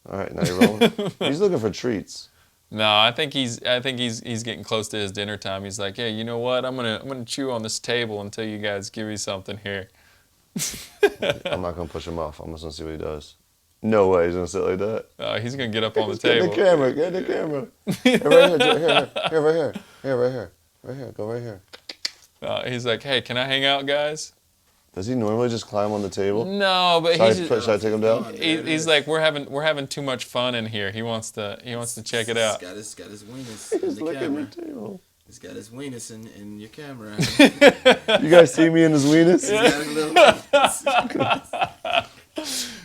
All right, now you're rolling. He's looking for treats. No, I think he's getting close to his dinner time. He's like, hey, you know what? I'm gonna chew on this table until you guys give me something here. I'm not gonna push him off. I'm just gonna see what he does. No way he's gonna sit like that. He's gonna get up on the Get table. the camera. Get the camera. Here, right here. Here, right here. Here, right here. Right here. Go right here. He's like, hey, can I hang out, guys? Does he normally just climb on the table? No, but Should I take him down? he's like, we're having too much fun in here. He wants to check it out. He's got his weenus He's in the looking camera. at the table. He's got his weenus in your camera. You guys see me in his weenus? He's got his little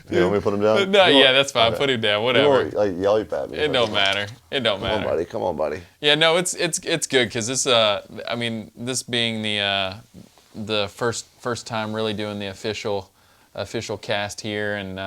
You want me to put him down? No, yeah, that's fine. Put him down. Whatever. Like yell at me. It don't matter. It don't Come on, matter. buddy. Come on, buddy. Yeah, no, it's good because this I mean this being the first time really doing the official cast here and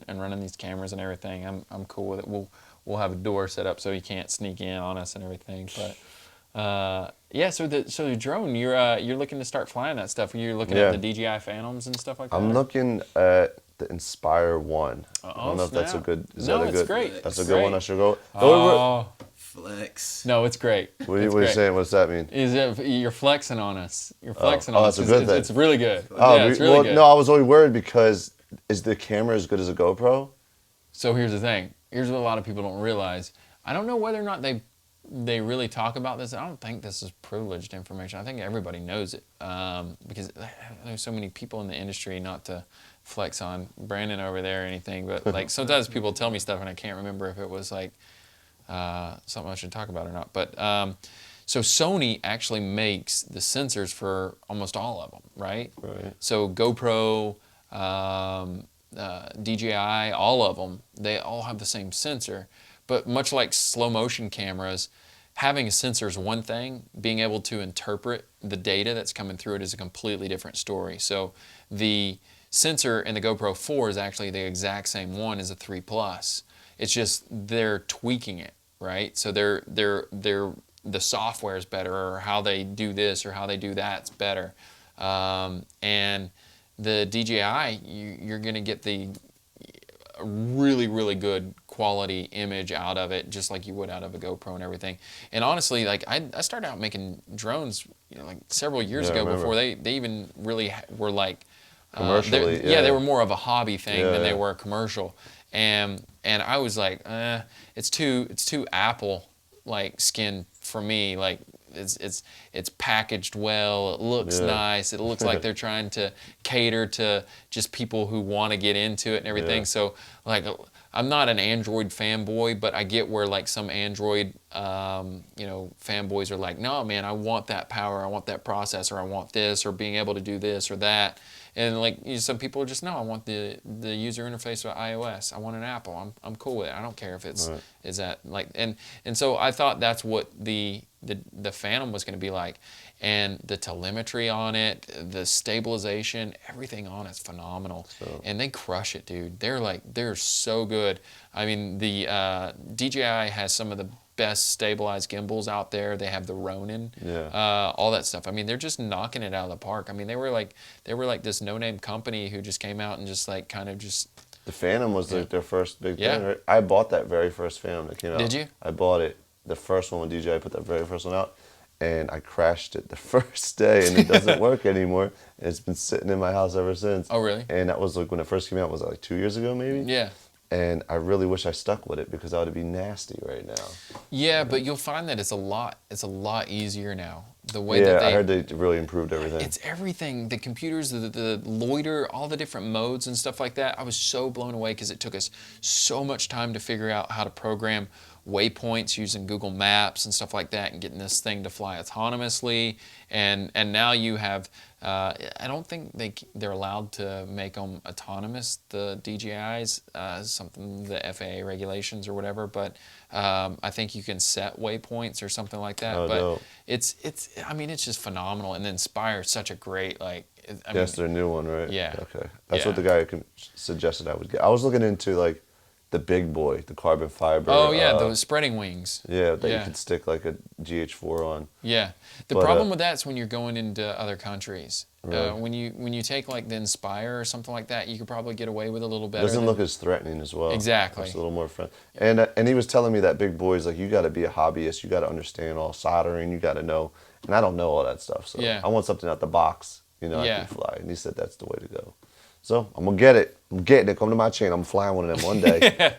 running these cameras and everything. I'm cool with it. We'll have a door set up so he can't sneak in on us and everything. But yeah, so the drone you're looking to start flying that stuff. You're looking at the DJI Phantoms and stuff like that. I'm looking at the Inspire 1. I don't know if that's a snap. good. It's great. That's It's a good one. great. I should go. Oh, flex. no, it's great. What are you great. saying? What's that mean? You're flexing on us. You're flexing on us. that's a good thing. It's really good. Oh, yeah, it's really good. no, I was always worried because is the camera as good as a GoPro? So here's the thing. Here's what a lot of people don't realize. I don't know whether or not they really talk about this. I don't think this is privileged information. I think everybody knows it because there's so many people in the industry, not to flex on Brandon over there or anything, but like sometimes people tell me stuff and I can't remember if it was like something I should talk about or not. But so Sony actually makes the sensors for almost all of them, right? Right. So GoPro, DJI, all of them, they all have the same sensor. But much like slow motion cameras, having a sensor is one thing. Being able to interpret the data that's coming through it is a completely different story. So the sensor in the GoPro 4 is actually the exact same one as a 3 Plus. It's just they're tweaking it, right? So the software is better, or how they do this or how they do that's better. And the DJI, you're going to get the really, really good quality image out of it, just like you would out of a GoPro and everything. And honestly, like I started out making drones, like several years ago before they even really were like Commercially, they were more of a hobby thing than they yeah. were commercial. And I was like, it's too Apple like skin for me. Like it's packaged well, it looks nice, it looks like they're trying to cater to just people who want to get into it and everything. So like I'm not an Android fanboy, but I get where like some Android fanboys are like, no man, I want that power, I want that processor, I want this, or being able to do this or that. And like some people are just, no, I want the user interface of iOS. I want an Apple. I'm cool with it. I don't care if it's is that like and so I thought that's what the Phantom was going to be like, and the telemetry on it, the stabilization, everything on it's phenomenal. And they crush it, dude. They're so good. I mean, the DJI has some of the best stabilized gimbals out there. They have the Ronin, all that stuff. I mean, they're just knocking it out of the park. I mean, they were like this no-name company who just came out and just like kind of just. The Phantom was their first big thing, right? I bought that very first Phantom that came out. Did you? I bought it, the first one when DJI put that very first one out, and I crashed it the first day, and it doesn't work anymore. And it's been sitting in my house ever since. Oh, really? And that was like when it first came out, was that like 2 years ago maybe? Yeah. And I really wish I stuck with it because I would be nasty right now. Yeah, but you'll find that it's a lot easier now. The way that I heard they really improved everything. It's everything. The computers, the loiter, all the different modes and stuff like that. I was so blown away because it took us so much time to figure out how to program waypoints using Google Maps and stuff like that, and getting this thing to fly autonomously. And now you have, I don't think they're allowed to make them autonomous, the DJIs, something, the FAA regulations or whatever, but I think you can set waypoints or something like that. But dope. it's I mean, it's just phenomenal. And then Inspire is such a great, like, That's their new one, right? Yeah. Okay. That's what the guy suggested I would get. I was looking into like the big boy, the carbon fiber. Oh yeah, those spreading wings. Yeah, that you could stick like a GH4 on. Yeah. The problem with that is when you're going into other countries. Right. When you take like the Inspire or something like that, you could probably get away with a little better. It doesn't look as threatening as well. Exactly. It's a little more friendly. And he was telling me that big boy's like, you got to be a hobbyist. You got to understand all soldering. You got to know. And I don't know all that stuff. So I want something out the box. I can fly. And he said that's the way to go. So I'm gonna get it. I'm getting it. Come to my chain. I'm flying one of them one day.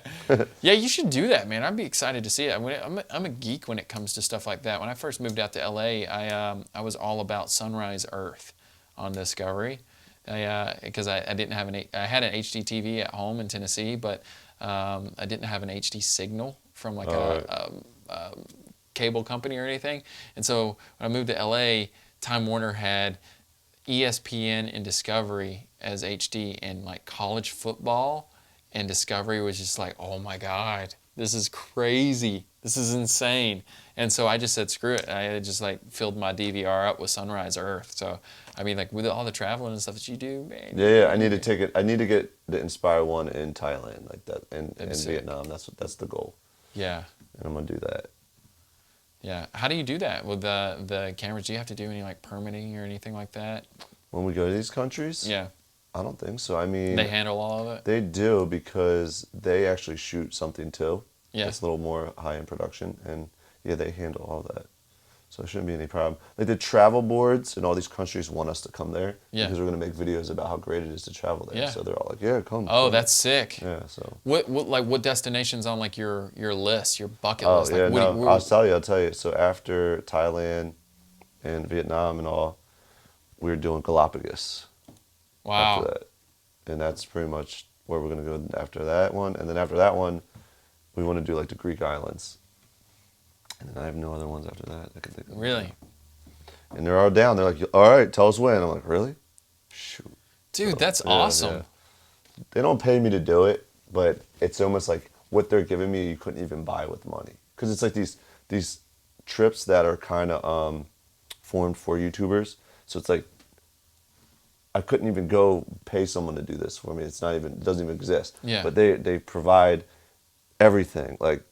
Yeah, you should do that, man. I'd be excited to see it. I'm a geek when it comes to stuff like that. When I first moved out to LA, I was all about sunrise Earth on Discovery, because I didn't have I had an HD TV at home in Tennessee, but I didn't have an HD signal from like a cable company or anything. And so when I moved to LA, Time Warner had ESPN and Discovery as HD, and like college football and Discovery was just like, oh my God, this is crazy. This is insane. And so I just said, screw it. I just like filled my DVR up with Sunrise Earth. So, I mean, like with all the traveling and stuff that you do, man. Yeah, I need to take it. I need to get the Inspire one in Thailand, like that, and Vietnam. That's the goal. Yeah. And I'm gonna do that. Yeah. How do you do that with the cameras? Do you have to do any like permitting or anything like that? When we go to these countries? Yeah. I don't think so. I mean, They handle all of it? they do, because they actually shoot something too. Yeah. It's a little more high-end production, and yeah, they handle all that. So it shouldn't be any problem. Like the travel boards in all these countries want us to come there, Yeah. because we're gonna make videos about how great it is to travel there. Yeah. So they're all like, yeah, come. Oh, come. that's sick. Yeah. So. What destinations on like your list, your bucket Oh list? yeah, Like, no. I'll tell you. So after Thailand and Vietnam and all, we're doing Galapagos. Wow. After that. And that's pretty much where we're gonna go after that one. And then after that one, we want to do like the Greek islands. And then I have no other ones after that I can think of. Really? And they're all down. They're like, all right, tell us when. I'm like, really? Shoot. Dude, So, that's yeah, awesome. yeah. They don't pay me to do it, but it's almost like what they're giving me, you couldn't even buy with money. Because it's like these trips that are kind of formed for YouTubers. So it's like, I couldn't even go pay someone to do this for me. It's not even, it doesn't even exist. Yeah. But they provide everything. Like,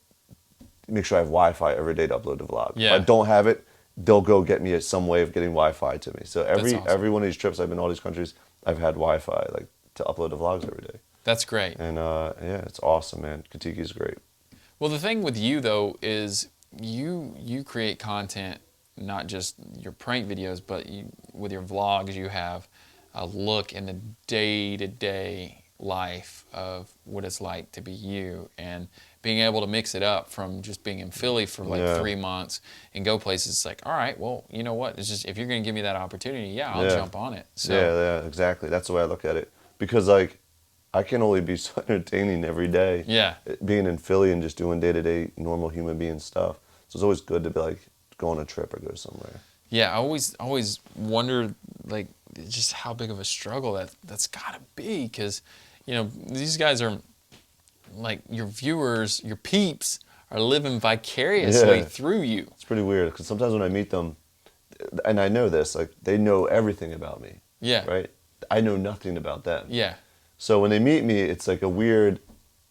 make sure I have Wi-Fi every day to upload the vlog. Yeah. If I don't have it, they'll go get me some way of getting Wi-Fi to me. So awesome. every one of these trips I've been to all these countries, I've had Wi-Fi like to upload the vlogs every day. That's great. And yeah, it's awesome, man. Katiki's great. Well, the thing with you though is you create content, not just your prank videos, but with your vlogs you have a look in the day-to-day life of what it's like to be you, and being able to mix it up from just being in Philly for like 3 months and go places. It's like, all right, well, you know what? It's just, if you're going to give me that opportunity, I'll jump on it. So, yeah, exactly. That's the way I look at it. Because like, I can only be so entertaining every day. Yeah. Being in Philly and just doing day-to-day normal human being stuff. So it's always good to be like, go on a trip or go somewhere. Yeah, I always wondered like just how big of a struggle that's got to be, because you know these guys are like, your viewers, your peeps are living vicariously through you. It's pretty weird, because sometimes when I meet them, and I know this, like they know everything about me. Yeah. Right? I know nothing about them. Yeah. So when they meet me, it's like a weird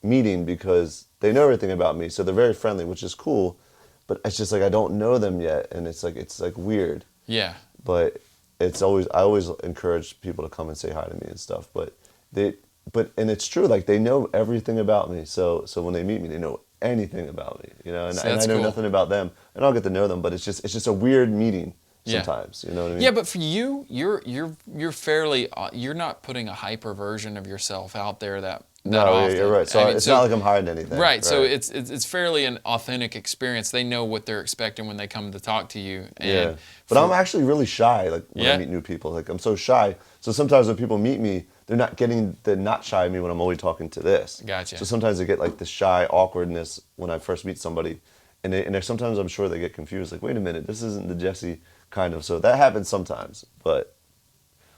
meeting, because they know everything about me, so they're very friendly, which is cool. But it's just like I don't know them yet, and it's like weird. Yeah. But I always encourage people to come and say hi to me and stuff. And it's true, like they know everything about me. So when they meet me, they know anything about me, you know. And, So and I know cool. nothing about them, and I'll get to know them. But it's just a weird meeting sometimes. You know what I mean? Yeah, but for you, you're fairly, you're not putting a hyper version of yourself out there that No, often. you're right. So it's not like I'm hiding anything. Right. So it's fairly an authentic experience. They know what they're expecting when they come to talk to you. And yeah. But I'm actually really shy, like when I meet new people. Like I'm so shy. So sometimes when people meet me, they're not getting the not shy me when I'm only talking to this. Gotcha. So sometimes they get like the shy awkwardness when I first meet somebody, and sometimes I'm sure they get confused. Like, wait a minute, this isn't the Jesse kind of. So that happens sometimes, but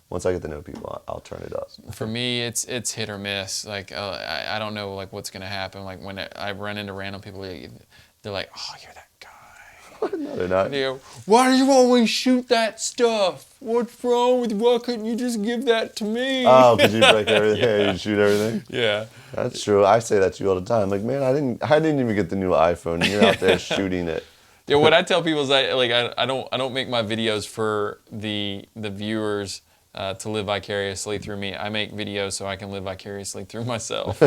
once I get to know people, I'll turn it up. For me, it's hit or miss. Like I don't know like what's gonna happen. Like when I run into random people, they're like, "Oh, you're that guy." No, they're not. They go, "Why do you always shoot that stuff? What's wrong with you? Why couldn't you just give that to me?" Oh, because you break everything. Yeah, you shoot everything. Yeah. That's true. I say that to you all the time. Like, man, I didn't even get the new iPhone, and you're out there shooting it. Yeah. What I tell people is I don't make my videos for the viewers to live vicariously through me. I make videos so I can live vicariously through myself.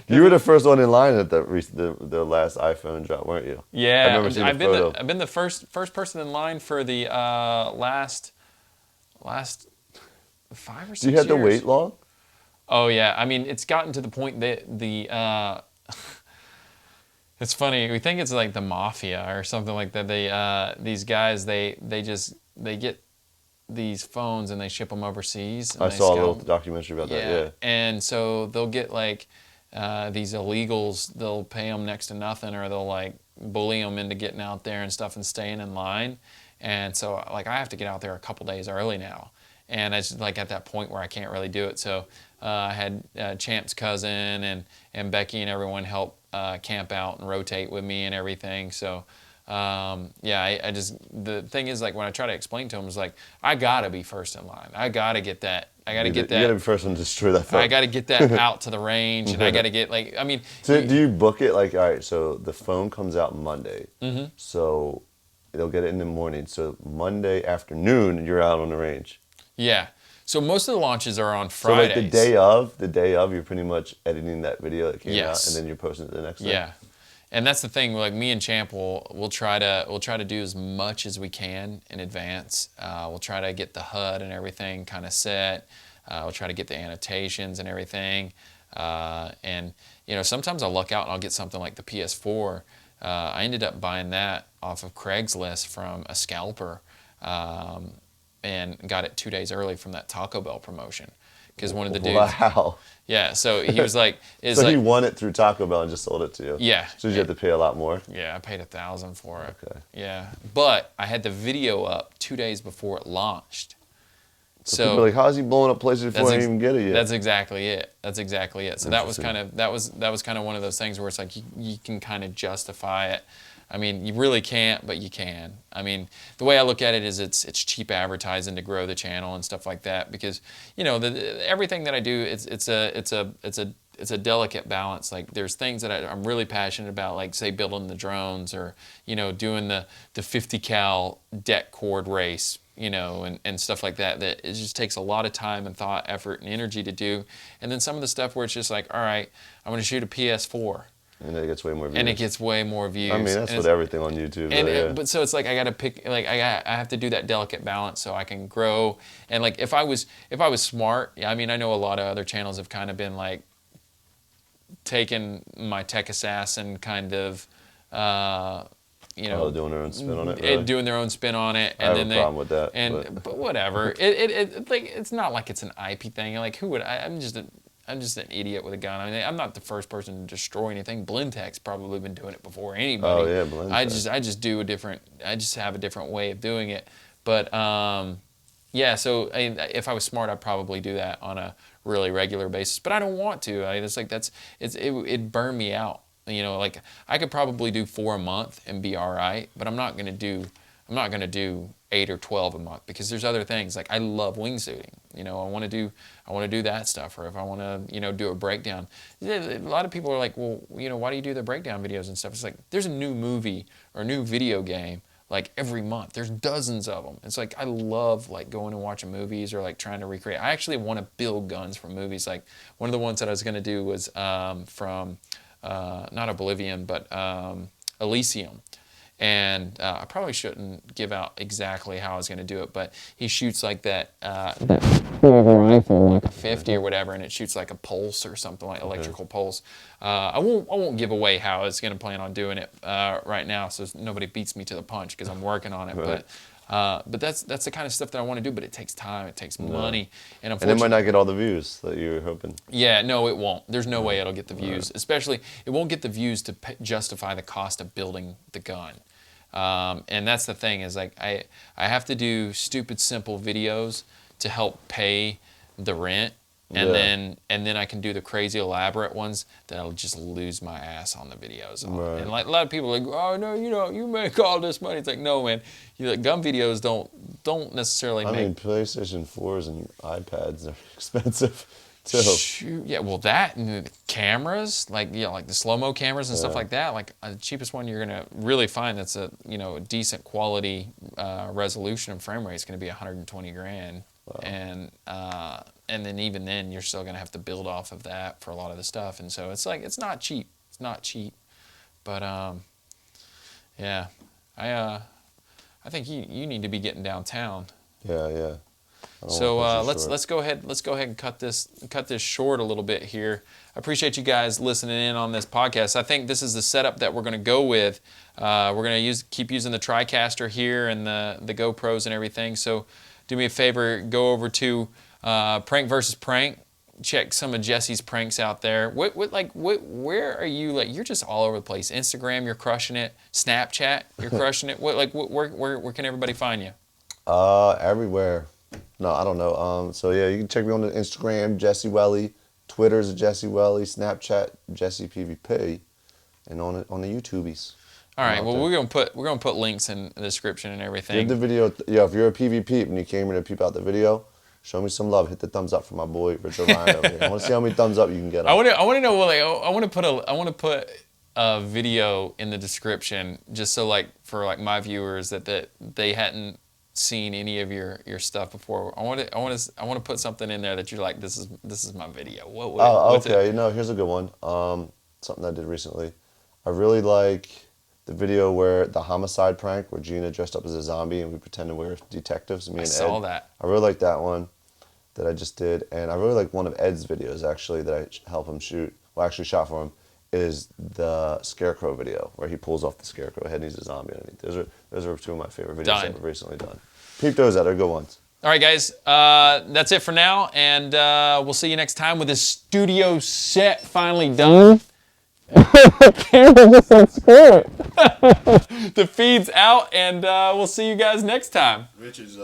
You were the first one in line at the last iPhone drop, weren't you? Yeah, I remember seeing the photo. I've been the first person in line for the last 5 or 6 years. You had to wait long? Oh yeah, I mean it's gotten to the point that it's funny. We think it's like the mafia or something like that. These guys they get these phones and they ship them overseas. And I they saw a scout little 'em. documentary about that. Yeah. And so they'll get like these illegals. They'll pay them next to nothing, or they'll like bully them into getting out there and stuff and staying in line. And so like I have to get out there a couple days early now. And it's like at that point where I can't really do it. So I had Champ's cousin and Becky and everyone help camp out and rotate with me and everything. So yeah, I just, the thing is like when I try to explain to them, is like, I gotta be first in line. I gotta get that. I gotta get that. You gotta be first one to destroy that phone. I gotta get that out to the range, and I gotta get like, I mean. So do you book it like, all right, so the phone comes out Monday. Mm-hmm. So they'll get it in the morning. So Monday afternoon, you're out on the range. Yeah. So most of the launches are on Fridays. So like the day of, you're pretty much editing that video that came out, and then you're posting it the next day. Yeah, and that's the thing. Like me and Champ we'll try to do as much as we can in advance. We'll try to get the HUD and everything kind of set. We'll try to get the annotations and everything. And you know, sometimes I'll luck out and I'll get something like the PS4. I ended up buying that off of Craigslist from a scalper. And got it 2 days early from that Taco Bell promotion, because one of the dudes. Wow. Yeah, so he was like, so he won it through Taco Bell and just sold it to you. Yeah. So did you have to pay a lot more? Yeah, I paid $1,000 for it. Okay. Yeah, but I had the video up 2 days before it launched. So people are like, how's he blowing up places before I even get it yet? That's exactly it. That's exactly it. So that was kind of one of those things where it's like you can kind of justify it. I mean, you really can't, but you can. I mean, the way I look at it is it's cheap advertising to grow the channel and stuff like that, because you know everything that I do, it's a delicate balance. Like there's things that I'm really passionate about, like say building the drones, or you know doing the 50 cal deck cord race, you know, and stuff like that. That it just takes a lot of time and thought, effort, and energy to do. And then some of the stuff where it's just like, all right, I'm going to shoot a PS4. And it gets way more views. And it gets way more views. I mean, that's with everything on YouTube. But so it's like I got to pick, like I have to do that delicate balance so I can grow. And like if I was smart, I mean, I know a lot of other channels have kind of been like taking my tech assassin kind of, you know, doing their own spin on it. Really? Doing their own spin on it, and I have then a problem with that. But whatever. It like it's not like it's an IP thing. Like who would I'm just an idiot with a gun. I mean, I'm not the first person to destroy anything. Blintech's probably been doing it before anybody. Oh yeah, Blintech. I just have a different way of doing it. But yeah, so if I was smart, I'd probably do that on a really regular basis. But I don't want to. It's like it'd burn me out. You know, like I could probably do 4 a month and be all right, but I'm not gonna do 8 or 12 a month, because there's other things. Like I love wingsuiting. You know, I want to do that stuff, or if I want to, you know, do a breakdown. A lot of people are like, well, you know, why do you do the breakdown videos and stuff? It's like there's a new movie or a new video game like every month. There's dozens of them. It's like I love like going and watching movies or like trying to recreate. I actually want to build guns from movies. Like one of the ones that I was going to do was from not Oblivion, but Elysium. And I probably shouldn't give out exactly how I was going to do it, but he shoots like that rifle, like a 50 or whatever, and it shoots like a pulse or something, like electrical pulse. I won't give away how I was going to plan on doing it right now, so nobody beats me to the punch, because I'm working on it. Right. But that's the kind of stuff that I want to do, but it takes time, it takes money, and it might not get all the views that you were hoping. Yeah, no, it won't. There's no way it'll get the views. Especially, it won't get the views to justify the cost of building the gun. And that's the thing, is like I have to do stupid simple videos to help pay the rent, and then I can do the crazy elaborate ones that I'll just lose my ass on the videos on. Right. And like a lot of people are like, oh no, you know, you make all this money. It's like, no man, gun videos don't necessarily make. I mean, PlayStation 4s and iPads are expensive too. Shoot, yeah, well that and the cameras, like like the slow-mo cameras and stuff like that. Like the cheapest one you're gonna really find that's a decent quality resolution and frame rate is gonna be 120 grand. Wow. And then even then you're still gonna have to build off of that for a lot of the stuff, and so it's like it's not cheap. It's not cheap, but yeah, I think you need to be getting downtown. Yeah. So let's go ahead and cut this short a little bit here. I appreciate you guys listening in on this podcast. I think this is the setup that we're going to go with. We're going to keep using the TriCaster here and the GoPros and everything. So do me a favor, go over to Prank versus Prank. Check some of Jesse's pranks out there. Where are you? Like, you're just all over the place. Instagram, you're crushing it. Snapchat, you're crushing it. Where can everybody find you? Everywhere. No, I don't know. So yeah, you can check me on the Instagram, Jesse Welly. Twitter's Jesse Welly. Snapchat, Jesse PvP, and on the YouTubies. All right. Well, we're gonna put links in the description and everything. Give the video. Yeah, if you're a PvP and you came here to peep out the video, show me some love. Hit the thumbs up for my boy Richard Ryan over here. I want to see how many thumbs up you can get. I want to know. I want to put a video in the description just so for my viewers that they hadn't seen any of your stuff before. I want to put something in there that you're like, this is my video. What's okay. it? Here's a good one. Something I did recently. I really like the video where the Homicide prank, where Gina dressed up as a zombie and we pretended we were detectives. Me and Ed. Saw that. I really like that one that I just did, and I really like one of Ed's videos actually that I helped him shoot. Well, actually shot for him. Is the Scarecrow video where he pulls off the Scarecrow head and he's a zombie underneath. Those are two of my favorite videos I've recently done. Peep those out, they're good ones. All right, guys, that's it for now, and we'll see you next time with this studio set finally done. Camera just went scared. The feed's out, and we'll see you guys next time. Richard's